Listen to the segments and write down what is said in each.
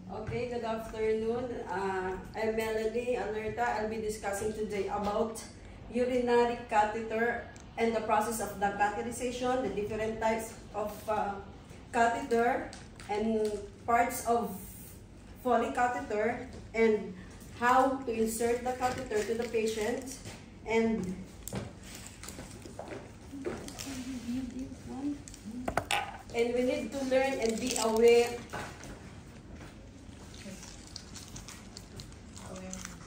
Okay, good afternoon. I'm Melody Alerta. I'll be discussing today about urinary catheter and the process of the catheterization, the different types of catheter and parts of Foley catheter, and how to insert the catheter to the patient, and we need to learn and be aware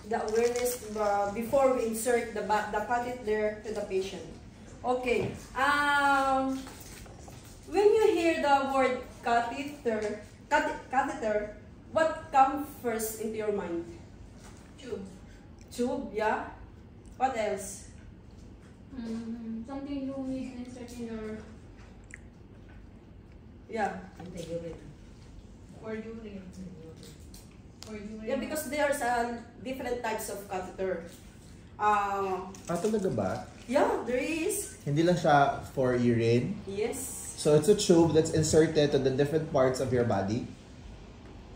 the awareness before we insert the catheter to the patient. Okay. When you hear the word catheter, what comes first into your mind? Tube. Tube, yeah. What else? Something you need to insert in your... Yeah. Or urine. Or urine. Yeah, because there's different types of catheter. Talaga ba? Yeah, there is. Hindi lang siya for urine? Yes. So it's a tube that's inserted to the different parts of your body?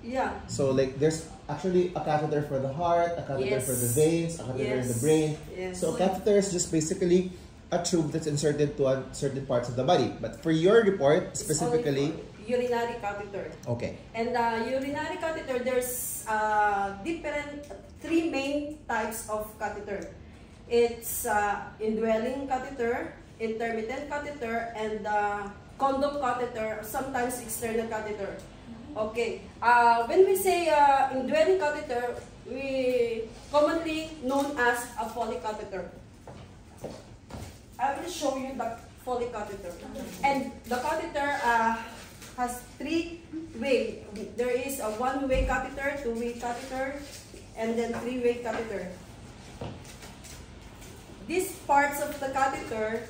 Yeah. So like there's actually a catheter for the heart, a catheter for the veins, a catheter in the brain. Yes. So a catheter is just basically a tube that's inserted to certain parts of the body. But for your report, specifically... urinary catheter. Okay. And urinary catheter, there's different three main types of catheter. It's indwelling catheter, intermittent catheter, and condom catheter, sometimes external catheter. Okay. When we say indwelling catheter, we commonly known as a Foley catheter. I will show you the Foley catheter. And the catheter has three ways. There is a one-way catheter, two-way catheter, and then three-way catheter. These parts of the catheter,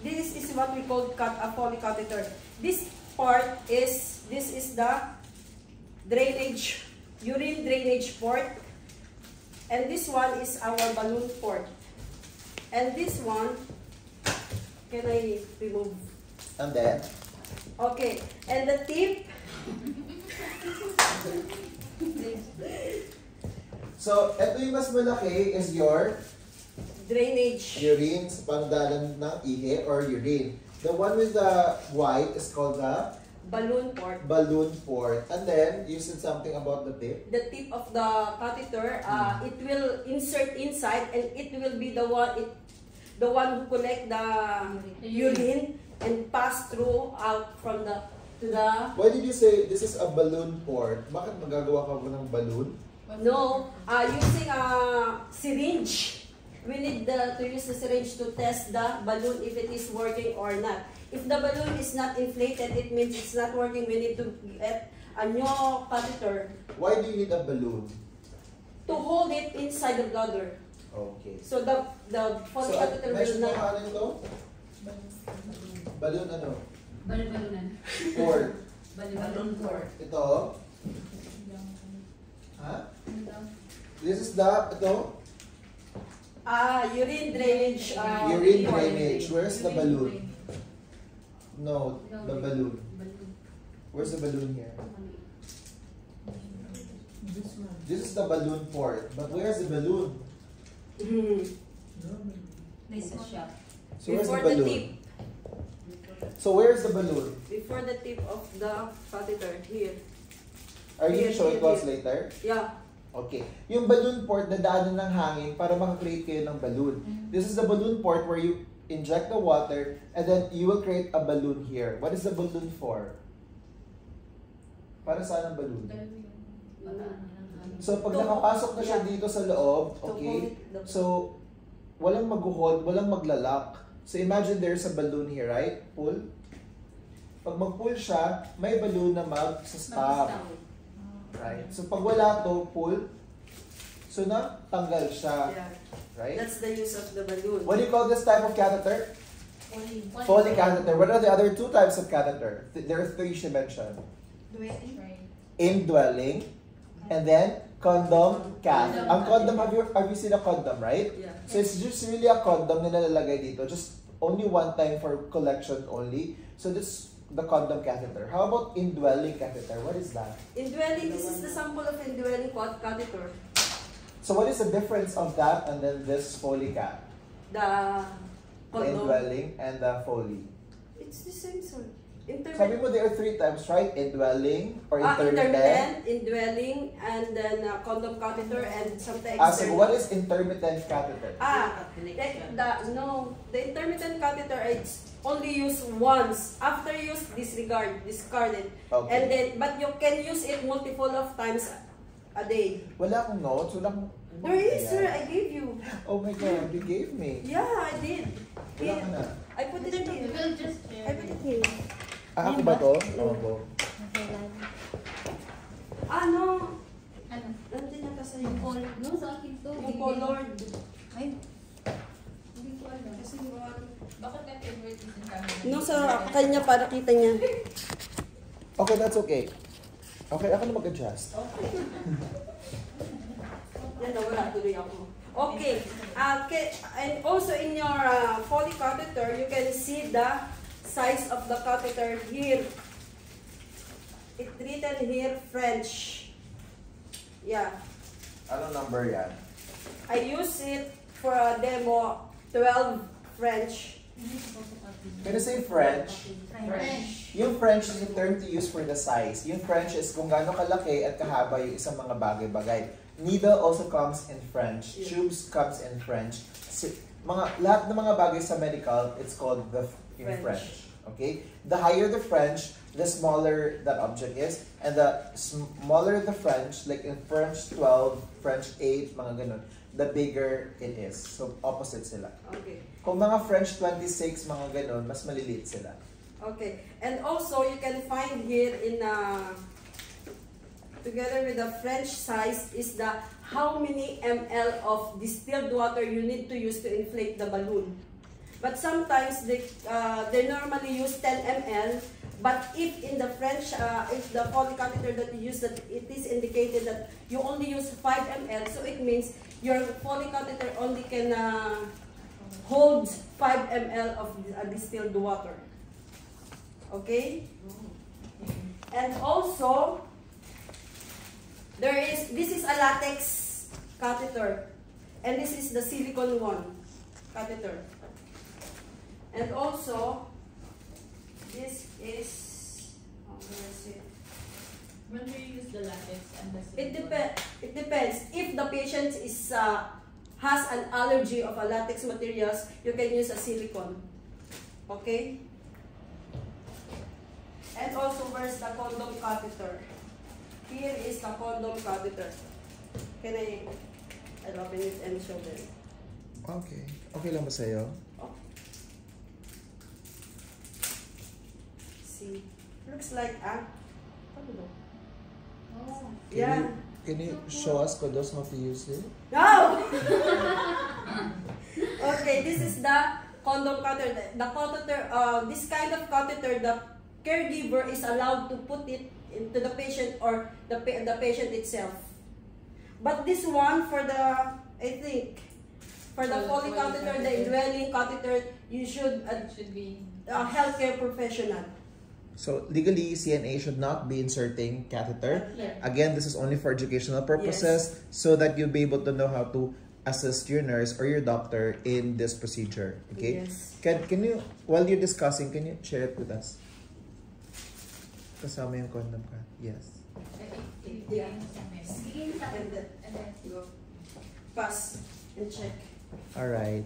this is what we call a Foley catheter. This part is, this is the drainage, urine drainage port, and this one is our balloon port. And this one, can I remove? And then? Okay, and the tip. So, ito yung mas malaki is your Drainage. urine sa pangdalan ng ihi or urine. The one with the white is called the Balloon port. balloon port. And then, you said something about the tip? The tip of the catheter, it will insert inside, and it will be the one who collect the urine and pass through out from the to the. Why did you say this is a balloon port? Bakit magagawa ka mo ng balloon? No, using a syringe. We need to use the syringe to test the balloon if it is working or not. If the balloon is not inflated, it means it's not working. We need to get a new catheter. Why do you need a balloon? To hold it inside the bladder. Okay. So the Foley catheter will mention mo not. ano ito? Balloon ano? Balon-balonan. Port. Balon port. Ito? Ha? This is the, ito? Urine drainage. Urine drainage. Where's the balloon? No, the balloon. Where's the balloon here? This is the balloon port. But where's the balloon? This is shop. So where's the Before the balloon? tip. So where's the balloon? Before the tip of the catheter. Here. Are you Here, showing here, us here. later? Yeah. Okay. Yung balloon port, nadaanan ng hangin para makakreate kayo ng balloon. This is the balloon port where you inject the water and then you will create a balloon here. What is the balloon for? Para saan ang balloon? So pag nakapasok na siya dito sa loob, okay, so walang mag-hold, walang maglalak. So imagine there's a balloon here, right? Pull. Pag mag-pull siya, may balloon na mag-stop. Right? So pag wala to, pull. So na, tanggal siya. Yeah. Right? That's the use of the balloon. What do you call this type of catheter? Foley catheter. What are the other two types of catheter? There are three she mentioned. Indwelling, and then condom cath. Ang condom, have you seen a condom, right? Yeah. So it's just really a condom na nalalagay dito. Just only one time for collection only. So this the condom catheter. How about indwelling catheter? What is that? Indwelling, this is the sample of indwelling catheter. So what is the difference of that and then this Foley cap? The The condom. indwelling and the Foley. It's the same, sir. Sabi mo there are 3 types, right? Indwelling or intermittent. Intermittent, indwelling, and then condom catheter, and something So what is intermittent catheter? The intermittent catheter is only used once. After use, discard it. Okay. And then, but you can use it multiple of times a day. Wala akong notes. Wala akong... There is, sir. I gave you. Oh my God, you gave me. Yeah, I did. Wala ka na. I put it here. We'll just share. I put it here. Ako ba to? Oo po. No. Ano? Nandun na kasi Yung yung color. No, sa akin to. yung colored. Ay. Hindi ko alam. Kasi Bakit ka favorite is in camera? no, sa kanya para kita niya. Okay, that's okay. Okay, ako na mag-adjust. Okay. Yan, nawala tuloy ako. Okay. And also in your Foley catheter, you can see the size of the catheter here. It's written here French. Yeah. Anong number yan? I use it for a demo 12 French. Can you say French? French. Yung French is a term to use for the size. Yung French is kung gaano kalaki at kahaba yung isang mga bagay-bagay. Needle also comes in French. Yeah. Tubes comes in French. Lahat ng mga bagay sa medical, it's called in French. Okay? The higher the French, the smaller that object is. And the smaller the French, like in French 12, French 8, mga ganun, the bigger it is. So, opposite sila. Okay. Kung mga French 26, mga ganun, mas maliliit sila. Okay. And also, you can find here in together with the French size is the how many ml of distilled water you need to use to inflate the balloon. But sometimes they normally use 10 ml. But if in the French, if the Foley catheter that you use, that it is indicated that you only use 5 ml, so it means your Foley catheter only can hold 5 ml of distilled water. Okay? And also, this is a latex catheter, and this is the silicone one catheter. And also, this is, where is it? When do you use the latex and the silicone? It depends. If the patient has an allergy of a latex materials, you can use a silicone. Okay? And also, where's the condom catheter? Here is the condom catheter. Can I'll open it and show them. Okay. Okay lang ba sa'yo? Oh. See, looks like Oh. yeah. Can you show us, Kodos, how to use it? No! Okay, this is the condom catheter. The catheter, this kind of catheter, the caregiver is allowed to put it into the patient or the patient itself. But this one for the, I think, for the Foley catheter, the indwelling catheter, you should be a healthcare professional. So, legally, CNA should not be inserting catheter. Yeah. Again, this is only for educational purposes so that you'll be able to know how to assist your nurse or your doctor in this procedure. Okay? Yes. Can you, while you're discussing, can you share it with us? Kasama yung condom ka. Yes. Yeah. And then Go. Pass and check. Alright.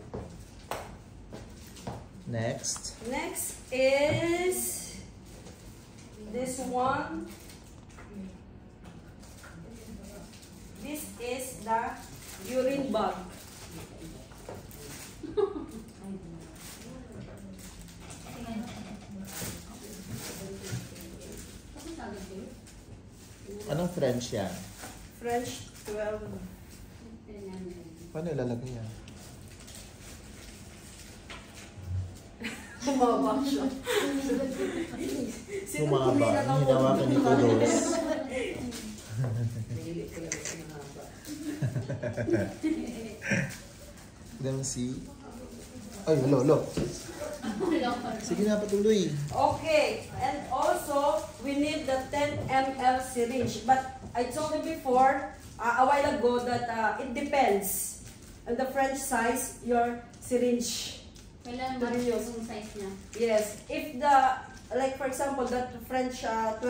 Next. Next is this one. This is the urine bag. Anong French yan? French 12. Paano ilalagay yan? Bumaba siya. Humaba. Hinawakan ni Kodos. Let me see. Ay, hello. Sige na, patuloy. Okay, and also we need the 10 ml syringe. But I told you before, a while ago, that it depends on the French size, your syringe. Kailan To be match used. yung size niya? Yes, if the, like for example, that French 12,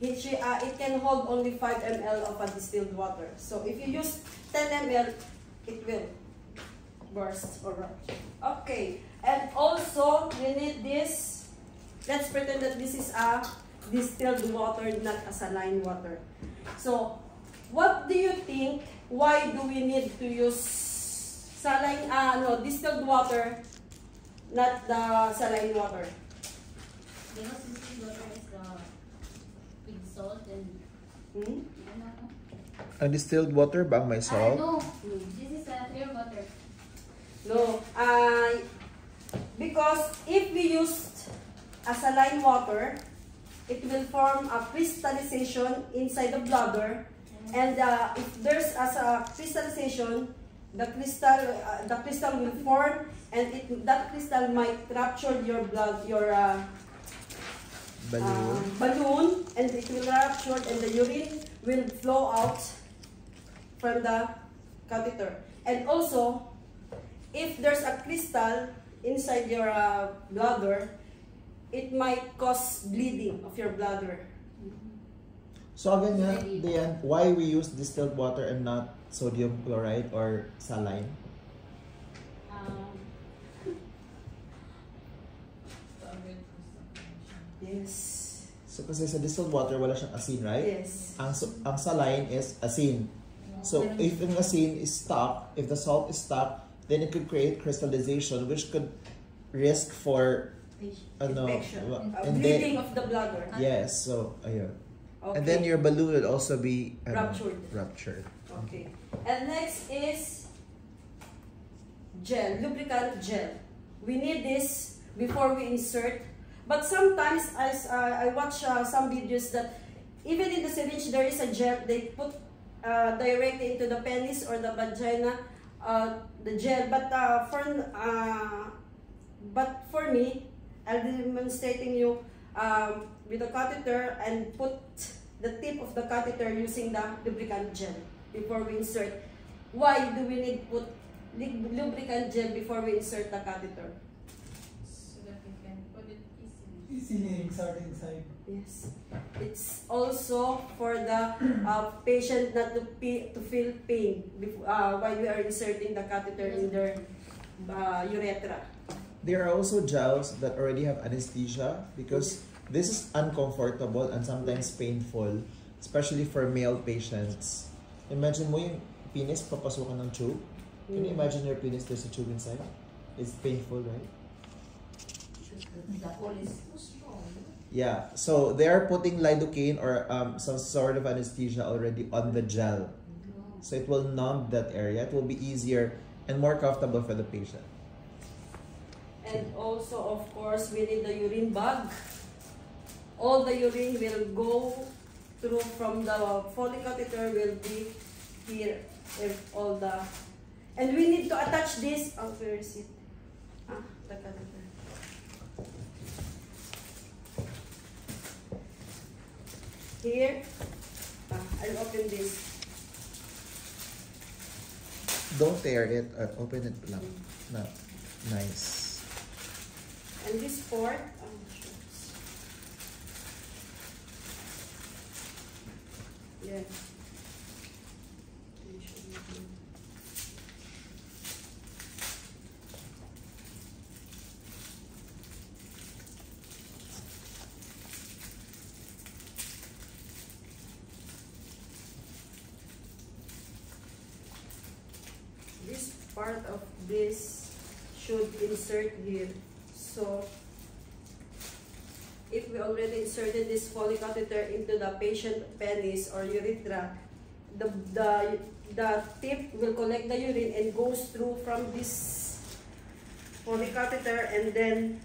it can hold only 5 ml of a distilled water. So if you use 10 ml, it will burst or rupture. Okay, and also we need this. Let's pretend that this is a distilled water, not a saline water. So, what do you think? Why do we need to use saline? Distilled water, not the saline water? Because this water is with salt and Hmm? Ang distilled water ba ang may salt? no. This is a clear water. No, because if we used a saline water, it will form a crystallization inside the bladder, and if there's a crystallization, the crystal will form, and that crystal might rupture your balloon, and it will rupture, and the urine will flow out from the catheter. And also, if there's a crystal inside your bladder, it might cause bleeding of your bladder. So again nga, Diane, why we use distilled water and not sodium chloride or saline? Yes. So kasi sa distilled water, wala siyang asin, right? Yes. Ang saline is asin. So if an asin is stuck, if the salt is stuck, then it could create crystallization, which could risk for Infection. and Bleeding of the bladder. yes, so ayun. Okay. And then your balloon will also be Ruptured. Okay. And next is gel, lubricant gel. We need this before we insert. But sometimes, as I watch some videos, that even in the syringe there is a gel they put directly into the penis or the vagina, the gel. But for me, I'll be demonstrating you with the catheter and put the tip of the catheter using the lubricant gel before we insert. Why do we need put lubricant gel before we insert the catheter? So that we can put it easily. Easily inside. Yes. It's also for the patient not to feel pain while we are inserting the catheter in their urethra. There are also gels that already have anesthesia because this is uncomfortable and sometimes painful, especially for male patients. Imagine mo yung penis papasukan ng tube. Can you imagine your penis, there's a tube inside? It's painful, right? The hole is so strong. Yeah, so they are putting lidocaine or some sort of anesthesia already on the gel. So it will numb that area. It will be easier and more comfortable for the patient. And also, of course, we need the urine bag. All the urine will go through from the Foley catheter will be here. And we need to attach this. Oh, where is it? The catheter. Here. I'll open this. Don't tear it, open it lang. No. Nice. And this port, yeah. This part of this should insert here. So, if we already inserted this Foley catheter into the patient penis or urethra, the tip will collect the urine and goes through from this Foley catheter and then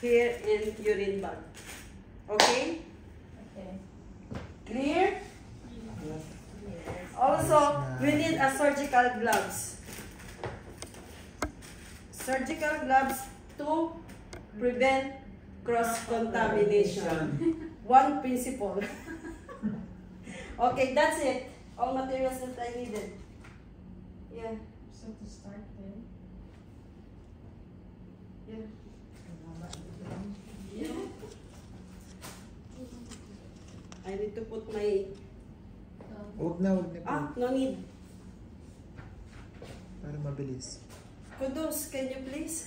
here in urine bag. Okay? Okay. Clear? Also, we need a surgical gloves. surgical gloves to prevent cross-contamination. One principle. Okay, that's it. All materials that I needed. Yeah. So to start then. Yeah. I need to put my... Huwag na po. no need. Para mabilis. Kudus, can you please?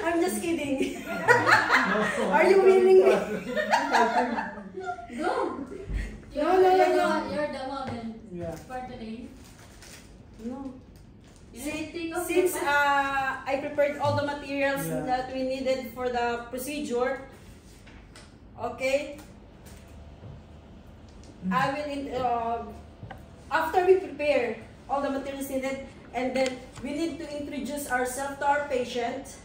I'm just kidding. Are you willing me? Go! No. You're the model Yeah. for today. No. You need to take off Since the mask. I prepared all the materials Yeah. that we needed for the procedure, okay, I will, after we prepare all the materials needed, and then we need to introduce ourselves to our patient,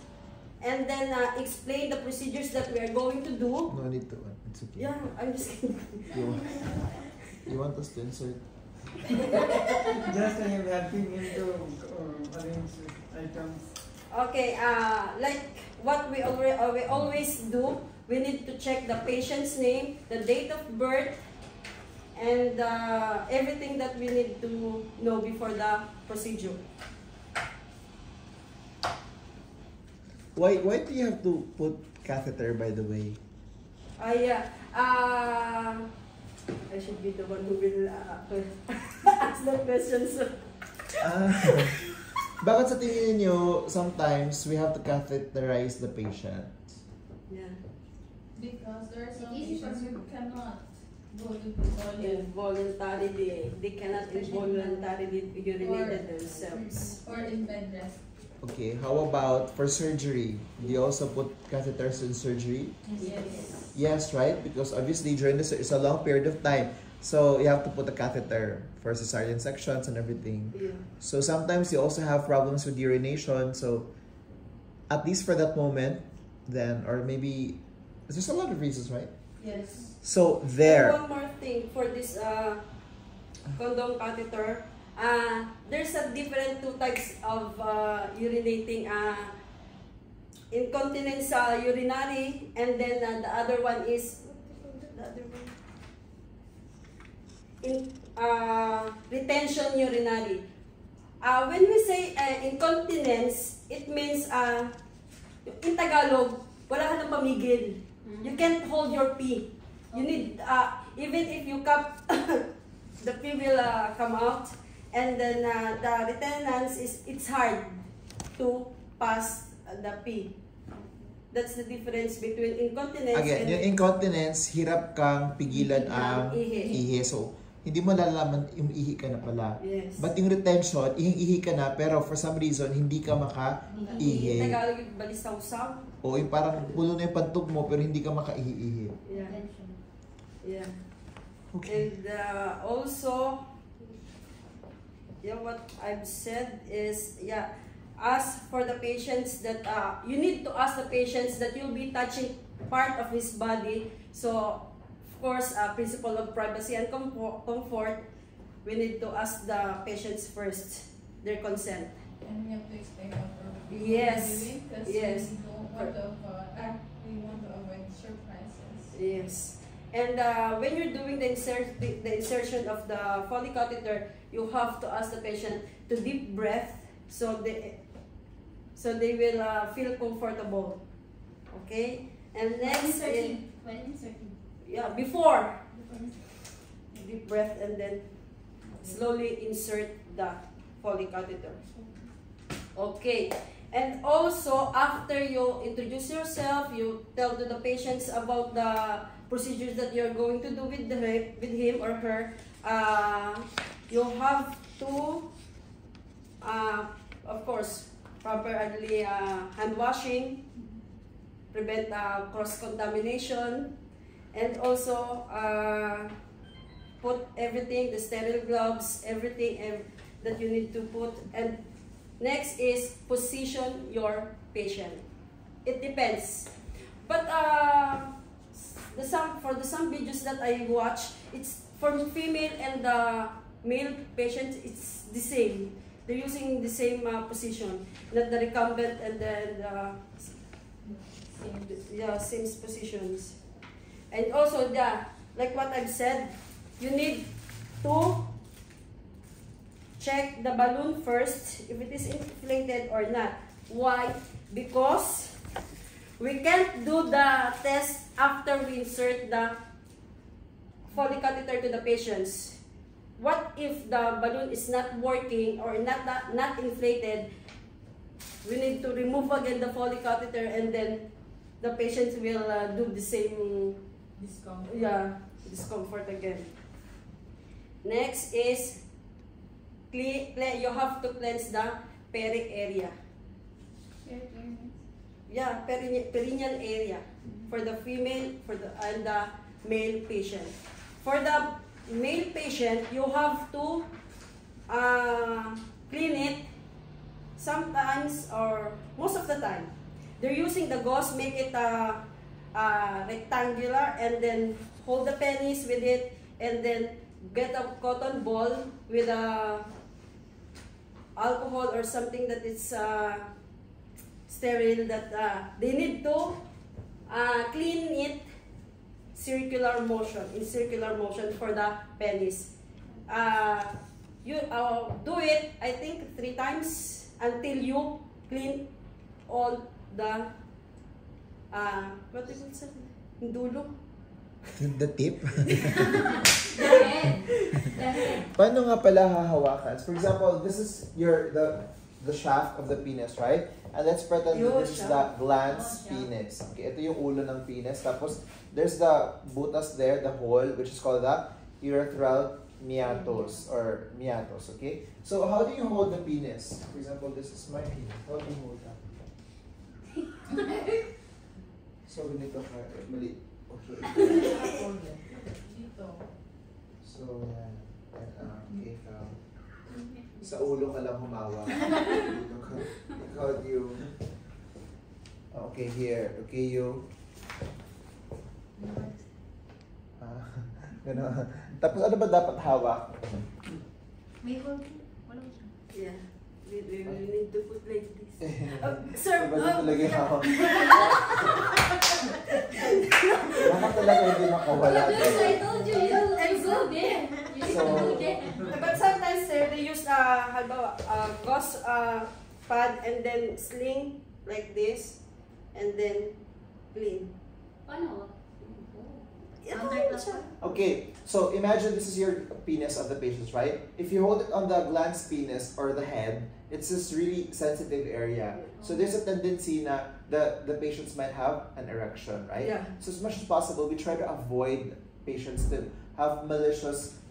and then explain the procedures that we are going to do. No need to. It's okay. Yeah, I'm just kidding. You want us to insert? Just I am helping him to arrange items. Okay, like what we always do, we need to check the patient's name, the date of birth, and everything that we need to know before the procedure. Why do you have to put catheter, by the way? I should be the one who will ask that question. So. Bakit sa tingin niyo sometimes we have to catheterize the patient? Yeah. Because there are some Easy patients for who me. cannot go to the toilet Involuntarily, they cannot involuntarily urinate themselves. or in bed rest. Okay, how about for surgery? Do you also put catheters in surgery? Yes. Yes, right? Because obviously during this it's a long period of time. So you have to put a catheter for cesarean sections and everything. Yeah. So sometimes you also have problems with urination. So at least for that moment, then, or maybe, there's a lot of reasons, right? Yes. So there. One more thing for this condom catheter. There's a different two types of urinating. Incontinence urinary, and then the other one is retention urinary. When we say incontinence, it means in Tagalog, wala ka nang pamigil. You can't hold your pee. You need, even if you cup, the pee will come out. And then the retenance it's hard to pass the pee. That's the difference between incontinence Again, and yung incontinence, hirap kang pigilan ang ihi. ihi. So, hindi mo lalaman yung ihi ka na pala. Yes. But yung retention, ihing-ihi ka na, pero for some reason, hindi ka In maka-ihi. Tagalog, balisaw-saw. O yung parang pulo na yung pantog mo, pero hindi ka maka-ihi-ihi. Yeah. Attention. Yeah. Okay. And also, yeah, what I've said is, yeah, ask for the patients that, you need to ask the patients that you'll be touching part of his body. So, of course, principle of privacy and comfort, we need to ask the patients first, their consent. And we have to explain what we're Yes. doing because Yes. we don't want to we want to avoid surprises. Yes. And when you're doing the insertion of the Foley catheter, you have to ask the patient to deep breath so they will feel comfortable. Okay? And next is, When inserting. yeah, before deep breath and then slowly insert the Foley catheter. Okay. And also, after you introduce yourself, you tell to the patients about the procedures that you're going to do with him or her. You have to, of course, properly hand washing, prevent cross-contamination, and also put everything, the sterile gloves, everything that you need to put. And next is position your patient. It depends. But for some videos that I watch, it's for female and the male patients, it's the same. they're using the same position, not the recumbent and then same positions. And also like what I've said, you need to check the balloon first if it is inflated or not. Why? Because we can't do the test after we insert the Foley catheter to the patients. What if the balloon is not working or not inflated? We need to remove again the Foley catheter, and then the patients will do the same discomfort again. Next is you have to cleanse the peri area. Yeah, perineal area for the female and the male patient. For the male patient, you have to clean it sometimes or most of the time. They're using the gauze, make it rectangular, and then hold the penis with it, and then get a cotton ball with alcohol or something that is sterile, that they need to clean it in circular motion for the penis. You do it, I think, 3 times until you clean all the what is it? Dulo. The tip? The head. Paano nga pala hahawakan? For example, this is the shaft of the penis, right? And let's pretend that this is the glans penis. Okay, ito yung ulo ng penis. Tapos, there's the butas there, the hole, which is called the urethral meatus or meatus. Okay? So, how do you hold the penis? For example, this is my penis. How do you hold that? So, ganito ka. Mali. Okay. So, yan. Okay, sa ulo ka lang humawa. Ikaw you. Okay, here. Okay, you. Gano'n. Tapos ano ba dapat hawak? May hold. Walang siya. Yeah. We need to put like this. Sir, Ba talaga yung hawak? Baka talaga hindi makawala. Because I told you, you go there. You So, go there. but sometimes sir, they use gauze pad and then sling like this and then clean. Paano? Ito Under yun the siya. okay, so imagine this is your penis of the patient, right? If you hold it on the glans penis or the head, it's this really sensitive area. So there's a tendency na the patients might have an erection, right? Yeah. So as much as possible, we try to avoid patients to have malicious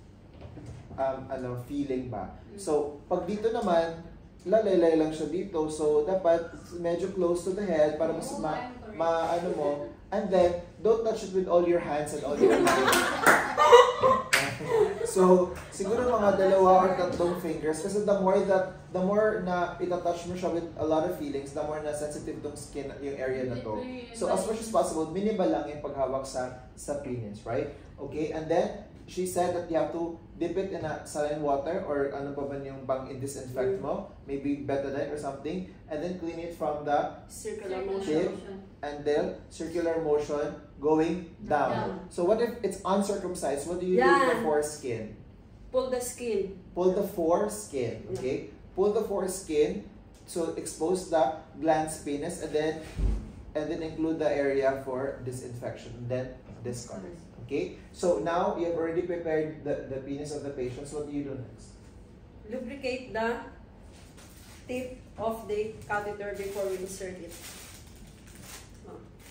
feeling ba. So pag dito naman, lalay lang siya dito. So dapat medyo close to the head para mas ano mo. And then, don't touch it with all your hands and all your hands. So, siguro mga 2 or 3 fingers. Kasi the more na itatouch mo siya with a lot of feelings, the more na sensitive tong skin, yung area na to. So, as much as possible, minimal lang yung paghawak sa penis, right? Okay, and then, she said that you have to dip it in a saline water or ano pa man yung pang disinfect mo, maybe betadine or something, and then clean it from the Circular tip motion. and then circular motion going down. So what if it's uncircumcised? What do you do with the foreskin? Pull the skin. Pull the foreskin, okay? Pull the foreskin, so expose the glans penis, and then include the area for disinfection, and then discard. Okay? So now you have already prepared the penis of the patient. So what do you do next? Lubricate the tip of the catheter before we insert it.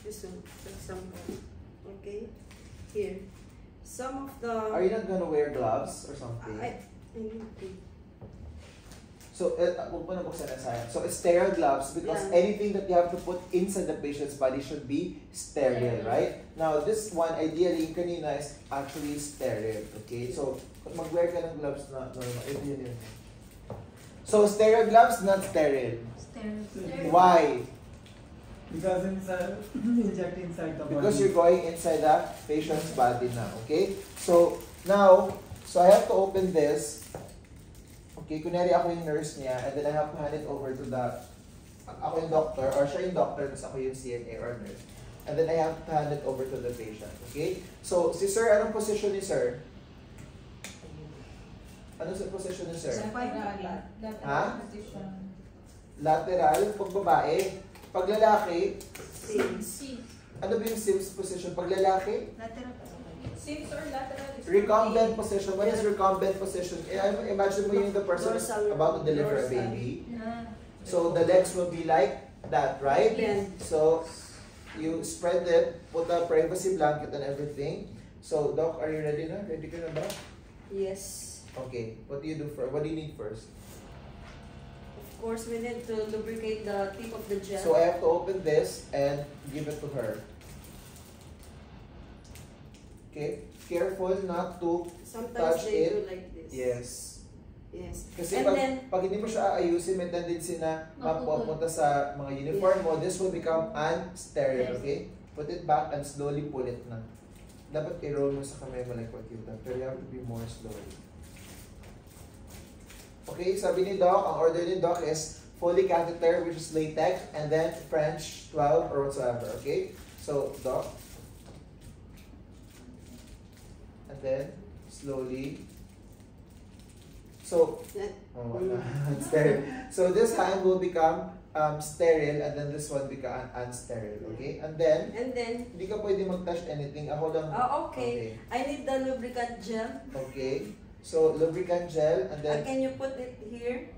This one, for example. Okay? Here. Some of the... Are you not gonna wear gloves or something? I need to. So, huwag mo na buksan ang sayang. So, sterile gloves because anything that you have to put inside the patient's body should be sterile, right? Now, this one, ideally, kanina is actually sterile, okay? So, mag-wear ka ng gloves na normal. Ito yun. So, sterile gloves, not sterile. Sterile. Why? Because inject inside the body. Because you're going inside the patient's body now, okay? So, now, I have to open this. Okay, kunyari ako yung nurse niya, and then I have to hand it over to ako yung doctor, or siya yung doctor, tapos ako yung CNA or nurse. And then I have to hand it over to the patient. Okay? So, si sir, anong position ni sir? Ano sa position ni sir? Ha? Lateral, pag babae. Pag lalaki, ano ba yung Sims position? Pag lalaki? Lateral. Sims or lateral is Recumbent position. What is recumbent position? Imagine mo yung the person is Dorsal. about to deliver a Dorsal. baby. So the legs will be like that, right? Bend. So you spread it, put a privacy blanket and everything. So Doc, are you ready na? Ready ka na ba? Yes. Okay. What do you do first? What do you need first? Of course, we need to lubricate the tip of the gel. So I have to open this and give it to her. Okay. Careful not to Sometimes touch they it. do like this. Yes. Yes. Kasi And then, pag hindi mo siya aayusin, may tendency na mapupunta sa mga uniform mo, this will become unsterile, Yes. okay? Put it back and slowly pull it na. Dapat i-roll mo sa kamay mo like what you've done, pero you have to be more slowly. Okay, sabi ni Doc, ang order ni Doc is Foley catheter, which is latex, and then French 12 or whatsoever, okay? So, Doc. And then, slowly. So, oh, sterile. So this hand will become sterile and then this one become unsterile, okay? And then, hindi ka pwede mag-touch anything. Ako lang. okay. I need the lubricant gel. Okay. So, lubricant gel and then, Can you put it here?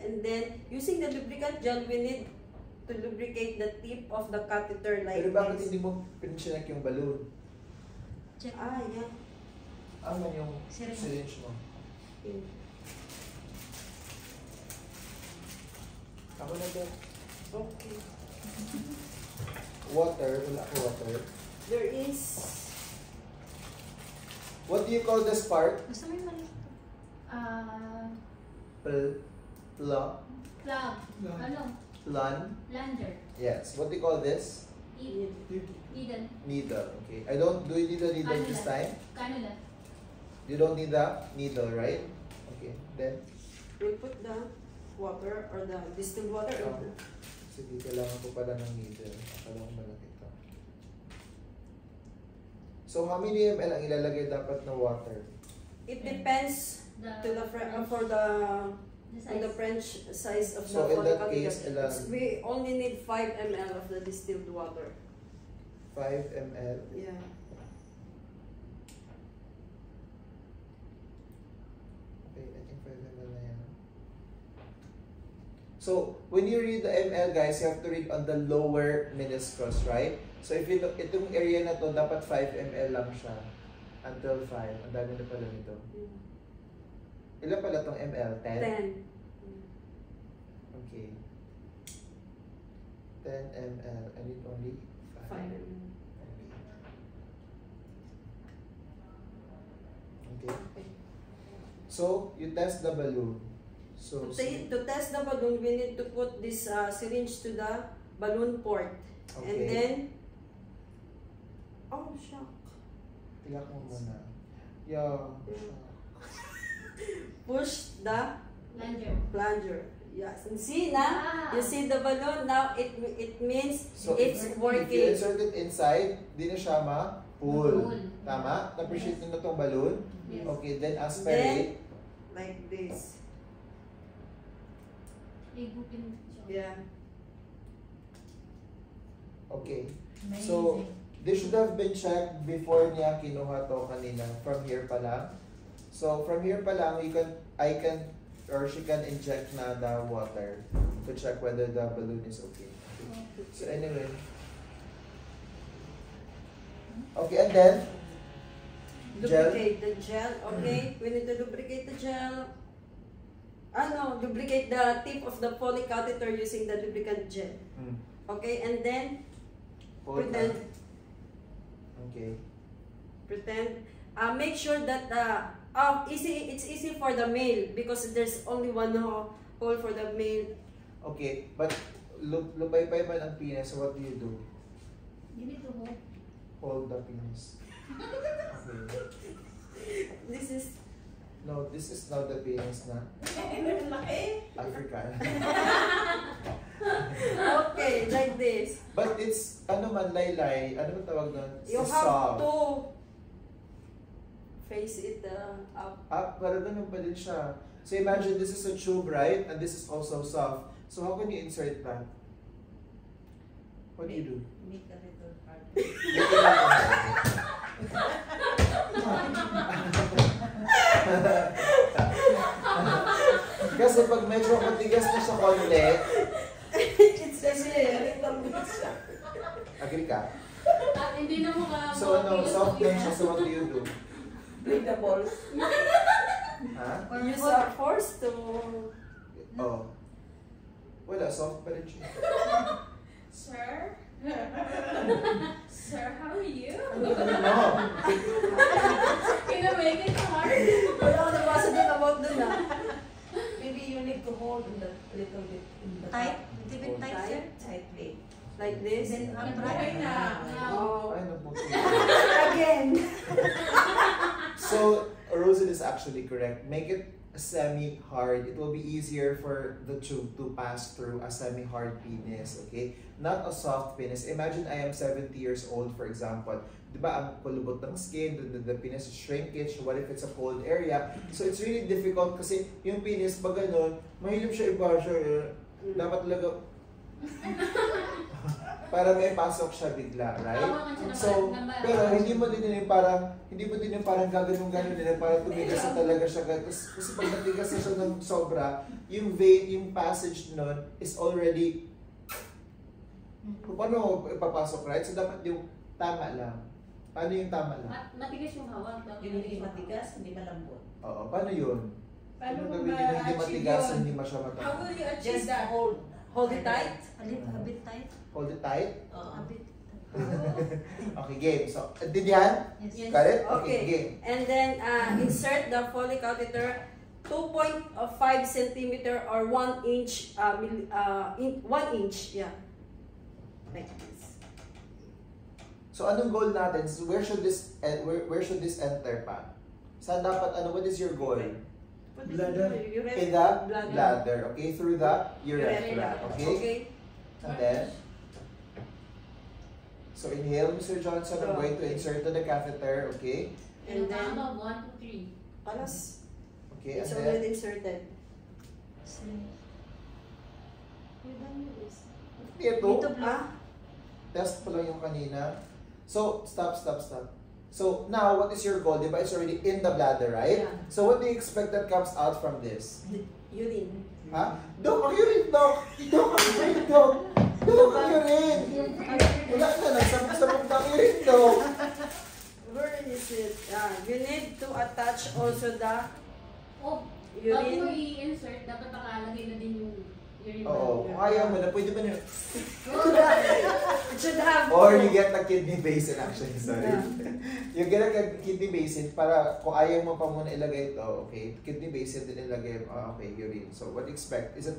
And then, using the lubricant gel, we need to lubricate the tip of the catheter like pero bakit this. hindi mo pinchinak yung balloon? Ah, yeah. Ano yung Syringe. syringe mo? Ako na to. Okay. Water. Wala ako water. There is... What do you call this part? Gusto mo yung maliit to? Plug? Plug. Ano? Plun? Plunger. Yes. What do you call this? Needle. Needle. Okay. Do you need a needle this time? Cannula. You don't need a needle, right? Okay. Then, We'll put the water or the distilled water. Oh. Sige, kailangan ko pala ng needle. Akala ko malaki ito. So, how many ml ang ilalagay dapat na water? It depends to the for the French size of So, the in that Foley case, catheter. We only need 5 ml of the distilled water. 5 ml. Yeah. Okay, I think 5 ml na yan. So, when you read the ml, guys, you have to read on the lower meniscus, right? So, if you look, itong area na to, dapat 5 ml lang siya. Until 5. Ang dami na pala nito. Ilan pala tong ml? 10? 10. Okay. 10 ml. I need only 5. 5 ml. Okay. So, you test the balloon. So, To test the balloon, we need to put this syringe to the balloon port. okay. And then, oh, shock. Tilak mo muna. Yeah. Push the Plunger. plunger. Yes. And see na? You see the balloon? Now, it means So, it's if you working. insert it inside, di na siya ma-pull. Pull. Tama? Na-appreciate nyo na itong balloon? Yes. Okay, then aspirate. Like this. Igupin siya. Yeah. Okay. Amazing. So, this should have been checked before niya kinuha to kanina. From here pa lang. So, from here pa lang, she can inject na the water to check whether the balloon is okay. So, anyway. Okay, and then, Lubricate the gel. Okay. We need to lubricate the gel. Lubricate the tip of the Foley catheter using the lubricant gel. Okay, and then hold pretend. on. Okay. Make sure that it's easy for the male because there's only one hole for the male. Okay, but lupay-pay man ang penis, so what do you do? You need to hold. Hold the penis. Okay. This is No, this is now the penis na Laki. African. Okay, like this. But it's, ano man, laylay, ano man tawag doon? You It's have soft. to face it up. Up, pero ganun pa din siya. So imagine this is a tube, right? And this is also soft. So how can you insert that? What do you do? Make a little hard. Kasi pag medyo matigas na siya konti, It's just a little bit siya. agree ka? Hindi na mukha. So ano, soft lang siya, so what do you do? Play the balls. Ha? Or you are forced to... Oh. Wala, soft pa rin siya. Sir? Sir, how are you? No. Can I make it hard? Wala ko nabasa din about dun ah. Maybe you need to hold in the little bit. In the Tight? Little bit tight, sir? Tightly. Like this. Then Okay na. Oh. Ay, naputo. Again. So, Rosen is actually correct. Make it semi-hard. It will be easier for the tube to pass through a semi-hard penis, okay? Not a soft penis. Imagine I am 70 years old, for example. Diba, ang kulubot ng skin, the penis is shrinkage. What if it's a cold area? So, it's really difficult kasi yung penis, pag ganun, mahilip siya iba siya. Dapat talaga, para may pasok siya bigla, right? So, pero hindi mo din yung parang gagawin nila para tumigas na talaga siya. Kasi pag natigas na siya ng sobra, yung vein, yung passage nun is already, paano ipapasok, right? So, dapat yung tama lang. Paano yung tama lang? Matigas yung hawak. Yung hindi matigas, hindi malambot. Oo, paano yun? Paano mo gawin yun? Hindi ma-achieve matigas, yun? hindi masya How matapos. will you achieve Just that? hold. Hold it tight. A bit tight. Hold it tight. A bit. Okay, game. So, did yan? Yes. Got it? Okay, Okay. game. And then insert the Foley catheter 2.5 centimeter or 1 inch, 1 inch, yeah. Like this. So, anong goal natin? So, where should this enter pa? Saan dapat, what is your goal? Put it Bladder. in the In the bladder, okay? Through the urethra, okay? Okay. And then, so inhale, Mr. Johnson. I'm going to insert the catheter, okay? And then, 1, 2, 3. alas, Okay, it's and then, already inserted. ito, Ah, test pa lang yung kanina. So, stop. So, now, what is your goal? Diba, it's already in the bladder, right? Yeah. So, what do you expect that comes out from this? urine. Ha? Dok, ang urine, Dok! Dok, ang urine, Dok! Dok, ang urine! Wala na, nagsabog-sabog na ang urine, Dok! Where is it? You need to attach also the Oh, bago mo urine. i-insert, dapat nakalagay na din yung urine. Oo, kung ayaw mo na, pwede ba nyo? It should have. Or you get a kidney basin, actually, sorry. Yeah. You get a kidney basin para kung ayaw mo pa muna ilagay ito, okay? Kidney basin din ilagay mo, okay, urine. So, what do you expect? Is it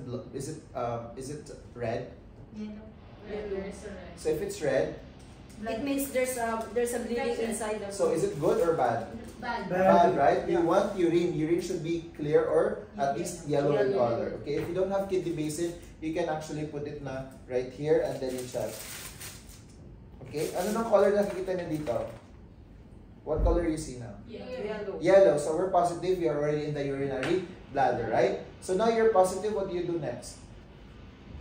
red? Yellow. There's a red. So, if it's red, It means there's a bleeding inside the. so is it good or bad? Bad. Bad, right? We Yeah. want urine. Urine should be clear or at least yellow in Yellow. color. Okay, if you don't have kidney basin, you can actually put it na right here and then you check. Okay, ano nang color nakikita niyo dito? What color you see now? Yellow. Yellow. So we're positive. We are already in the urinary bladder, right? So now you're positive. What do you do next?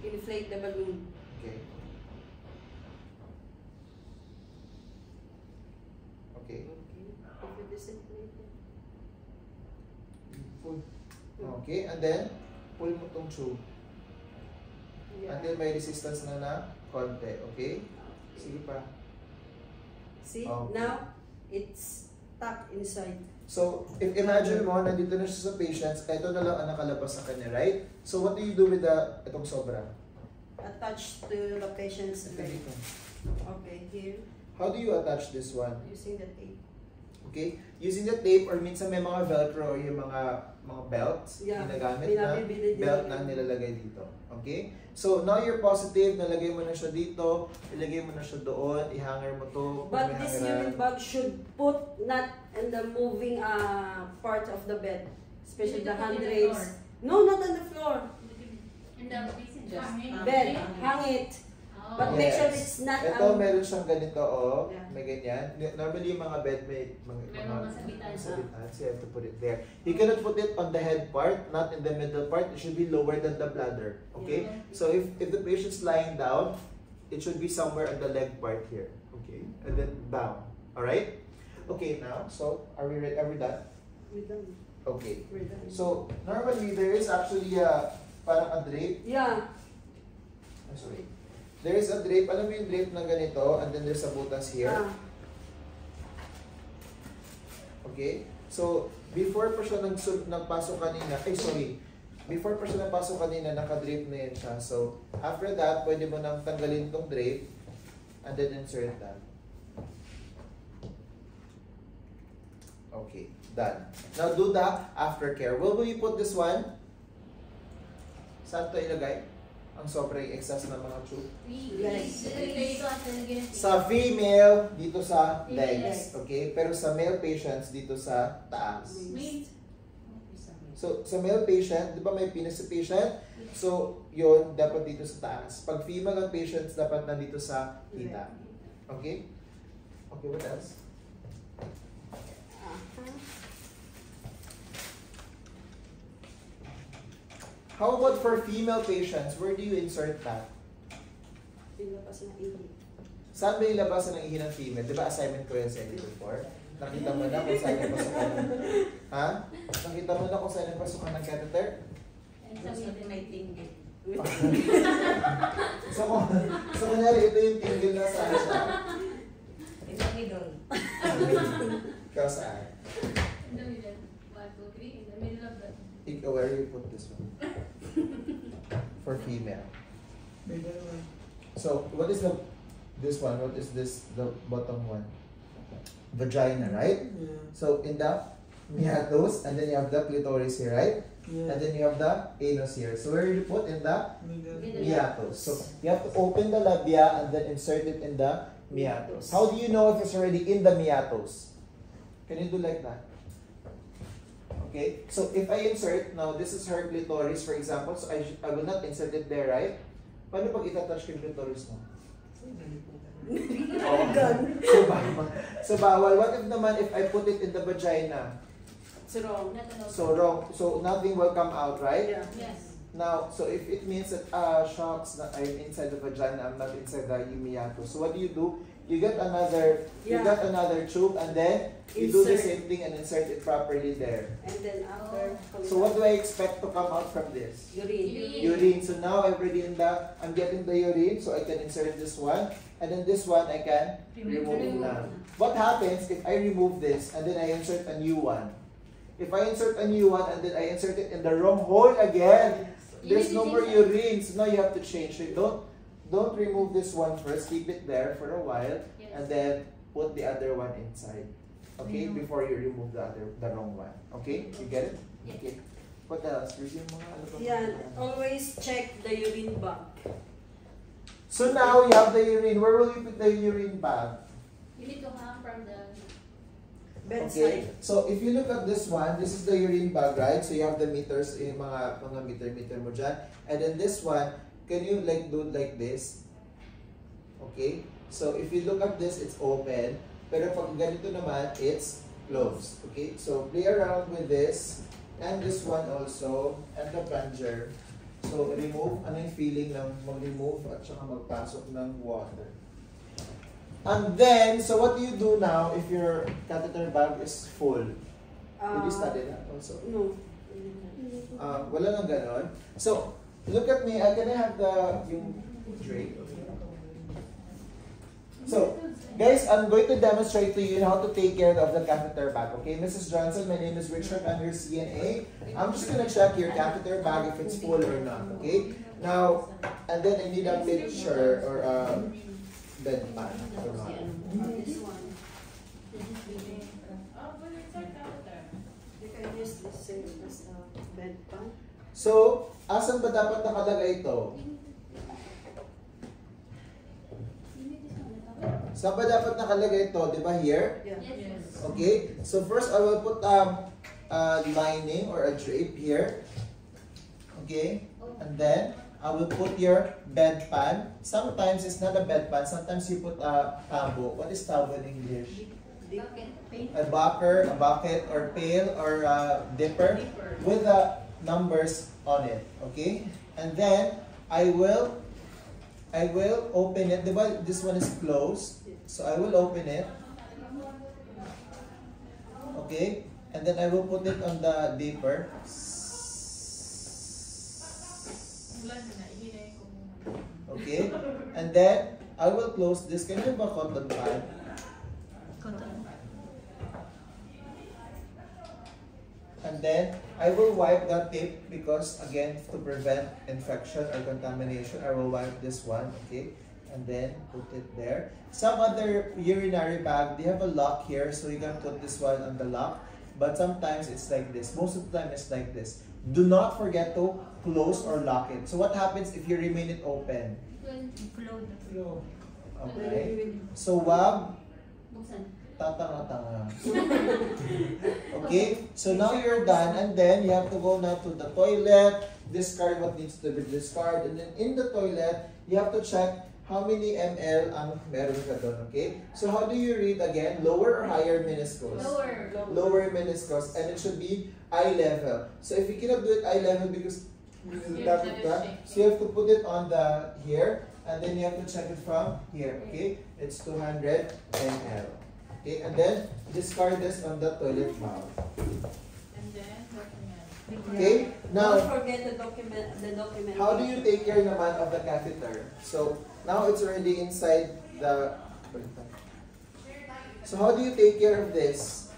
Inflate the balloon. Okay. Okay. If it is inflated. Pull. Okay, and then pull mo tong tube Yeah. until may resistance na konti. Okay? Sige pa. See, Okay. now it's tucked inside. So, if imagine mo, nandito na siya sa patients, ito na lang ang nakalabas sa kanya, right? So, what do you do with itong sobra? Attached to the patient's Ito leg. dito. Okay, here, How do you attach this one? using the tape. Okay? Using the tape or minsan may mga velcro or yung mga belts ginagamit na Binabibili din belt yun. na nilalagay dito. Okay? So, now you're positive, nalagay mo na siya dito, ilagay mo na siya doon, i-hanger mo to. kung But may this hangeran. urine bag should put not in the moving part of the bed, especially the handrails. No, not on the floor. And the basin Just hanging. Bed, hang it. But make sure it's not Ito, meron siyang ganito, oh. Yeah. May ganyan. Normally, yung mga bed may Merong masabitan. masabitan. So, you have to put it there. You cannot put it on the head part, not in the middle part. It should be lower than the bladder. Okay? Yeah. So, if the patient's lying down, it should be somewhere on the leg part here. Okay? And then down. Alright? Okay, now, so, are we ready? Are we done? We're done. Okay. We're done. So, normally, there is actually parang a drape. Yeah. I'm sorry. There is a drape. Alam mo yung drape na ganito, and then there's a butas here. Okay? So, before pa siya nagpasok kanina, before pa siya nagpasok kanina, naka-drape na yan siya. So, after that, pwede mo nang tanggalin tong drape, and then insert that. Okay, done. Now, do the aftercare. Where will you put this one? Saan to ilagay? Ang sobrang excess na mga tube. Sa female, dito sa legs. Okay? Pero sa male patients, dito sa taas. So, sa male patient, di ba may penis sa patient? So, yun, dapat dito sa taas. Pag female ang patients, dapat nandito sa hita. Okay? Okay, what else? How about for female patients? Where do you insert that? Pinlapas na ihi. Saan ba ilabas ng ihi ng female? Di ba assignment ko yan sa inyo before? Nakita mo na kung saan yung pasukan ng... Ha? Nakita mo na kung saan yung pasukan ng catheter? May tingin. So kunyari, ito yung tingle na saan siya. In the middle. Ikaw saan? In the middle. 1, 2, 3. In the middle of the... Ikaw, where you put this one? For female. Middle one. So, what is this one? What is this, the bottom one? Vagina, right? Yeah. So, in the meatus, and then you have the clitoris here, right? Yeah. And then you have the anus here. So, where do you put in the Middle. meatus? So, you have to open the labia and then insert it in the meatus. How do you know if it's already in the meatus? Can you do like that? Okay, so if I insert, now this is her clitoris, for example, so I will not insert it there, right? Paano pag itatouch yung clitoris mo? So bawal. What if naman if I put it in the vagina? It's wrong. So wrong. So nothing will come out, right? Yeah. Yes. Now, so if it means that, shocks, na I'm inside the vagina, I'm not inside the meatus. So what do? You get another tube, and then you do the Insert. same thing and insert it properly there. And then after... So what do I expect to come out from this? Urine. Urine. So now I'm getting the urine, so I can insert this one, and then this one I can remove now. What happens if I remove this and then I insert a new one? If I insert a new one and then I insert it in the wrong hole again, there's no more urine. So now you have to change it. Don't remove this one first. Keep it there for a while, and then put the other one inside. Okay, before you remove the wrong one. Okay, you get it? Okay. What else? Review mga ano pa? Yeah, always check the urine bag. So now you have the urine. Where will you put the urine bag? You need to hang from the... Bedside. Okay. So if you look at this one, this is the urine bag, right? So you have the meters, yung mga meter mo dyan. And then this one, can you like do like this? Okay? So if you look at this, it's open. Pero pag ganito naman, it's closed. Okay? So play around with this. And this one also. And the plunger. So remove, ano yung feeling ng mag-remove at saka magpasok ng water. And then, so what do you do now if your catheter bag is full? Did you study that also? No. Wala nang ganon. So, look at me. Can I have yung drape? So, guys, I'm going to demonstrate to you how to take care of the catheter bag. Okay, Mrs. Johnson, my name is Richard. I'm your CNA. I'm just going to check your catheter bag if it's full or not. Okay? Now, and then I need a picture or bed pan. This one. So, asan ba dapat nakalagay ito? Saan ba dapat nakalagay ito? Di ba here? Yeah. Yes. Okay, so first I will put a lining or a drape here. Okay, and then I will put your bedpan. Sometimes it's not a bedpan, sometimes you put a tabo. What is tabo in English? A bucket or pail or a dipper with numbers on it. Okay, and then I will open it. Diba, this one is closed, so I will open it. Okay, and then I will put it on the dipper. Okay, and then I will close this. Can you ba cotton pad? And then I will wipe the tip because again to prevent infection or contamination, I will wipe this one. Okay, and then put it there. Some other urinary bag, they have a lock here, so you can put this one on the lock. But sometimes it's like this. Most of the time it's like this. Do not forget to close or lock it. So what happens if you remain it open? Okay. So wag tatanga-tanga. Okay. So now you're done, and then you have to go now to the toilet, discard what needs to be discarded, and then in the toilet you have to check how many ml ang meron ka doon, okay? So how do you read again? Lower or higher meniscus? Lower. Lower meniscus, and it should be eye level. So if you cannot do it eye level because so you have to put it on the here, and then you have to check it from here, okay? It's 200 ml. Okay, and then discard this on the toilet bowl. And then, document. Okay, now Don't forget the document. how do you take care naman of the catheter? So now it's already inside the. So how do you take care of this?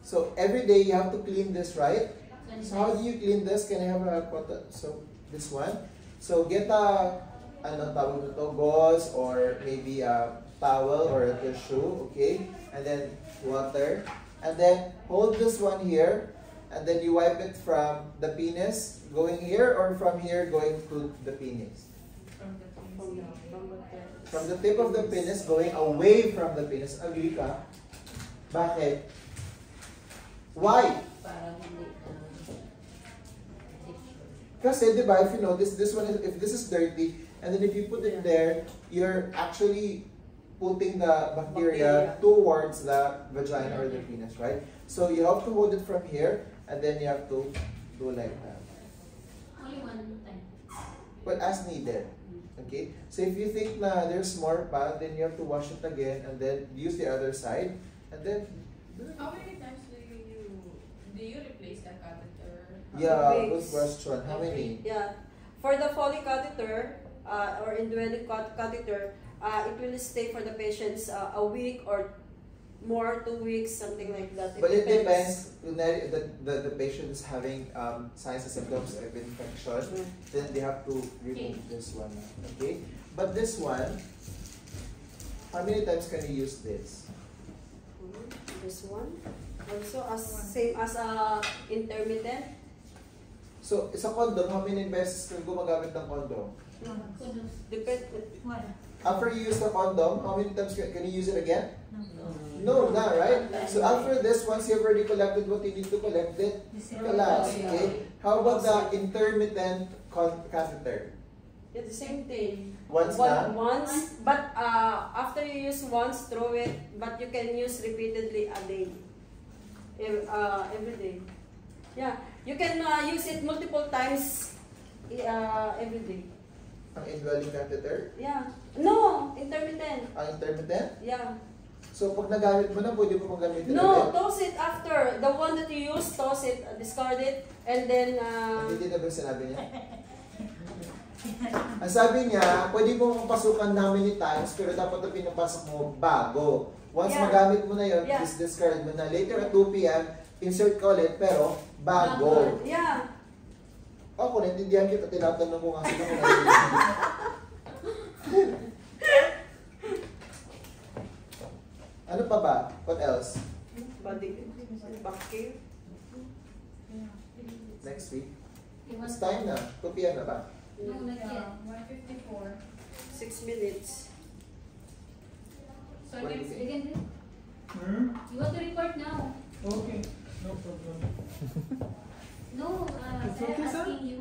So every day you have to clean this, right? So how do you clean this? Can I have a so this one? So get a ano tawag nito, gauze or maybe a towel or a tissue, okay? And then water, and then hold this one here, and then you wipe it from the penis going here or from here going to the penis. From the tip of the penis going away from the penis. Agree ka? Bakit? Why? Kasi, di ba, if you notice, this one is, if this is dirty, and then if you put it there, you're actually putting the bacteria towards the vagina or the penis, right? So you have to hold it from here, and then you have to do like that. Only one time. But as needed. Okay? So if you think na there's more pa, then you have to wash it again, and then use the other side, and then... How many times do you replace the catheter? Yeah, Weeks. good question. How many? Yeah. For the Foley catheter or indwelling catheter, it will stay for the patients a week or more, 2 weeks, something like that. But it depends. The patient is having signs and symptoms of infection, then they have to remove this one. Okay? But this one, how many times can you use this? This one. Also, same as intermittent. So, sa condom, how many beses ka gumagamit ng condom? After you use the condom, how many times can you use it again? No, not right? So after this, once you've already collected what you need to collect, then collapse. Okay? How about the intermittent catheter? Yeah, the same thing. Once na? Once, but after you use once, throw it. But you can use repeatedly a day, every day. Yeah, you can use it multiple times every day. Ang indwelling catheter? Yeah. No, intermittent. Ang intermittent? Yeah. So pag nagamit mo na, pwede mo pang gamitin No, ulit? toss it after. The one that you use, toss it, discard it, and then... Hindi na ba sinabi niya? Ang sabi niya, pwede mo mong pasukan how many times, pero dapat na pinapasok mo bago. Once magamit mo na yun, please discard mo na. Later at 2 p.m., insert ka ulit, pero bago. Yeah. Ako, naintindihan kita, tinatanong ko nga sila kung ano pa ba? What else? Body, back care. Next week? You want It's time na. 2 p.m. na ba? No, not yet. Yeah, 154. 6 minutes. So What do you next think? You can do it. Hmm? You want to report now? Okay, no problem. No, It's they're okay, sir? asking you.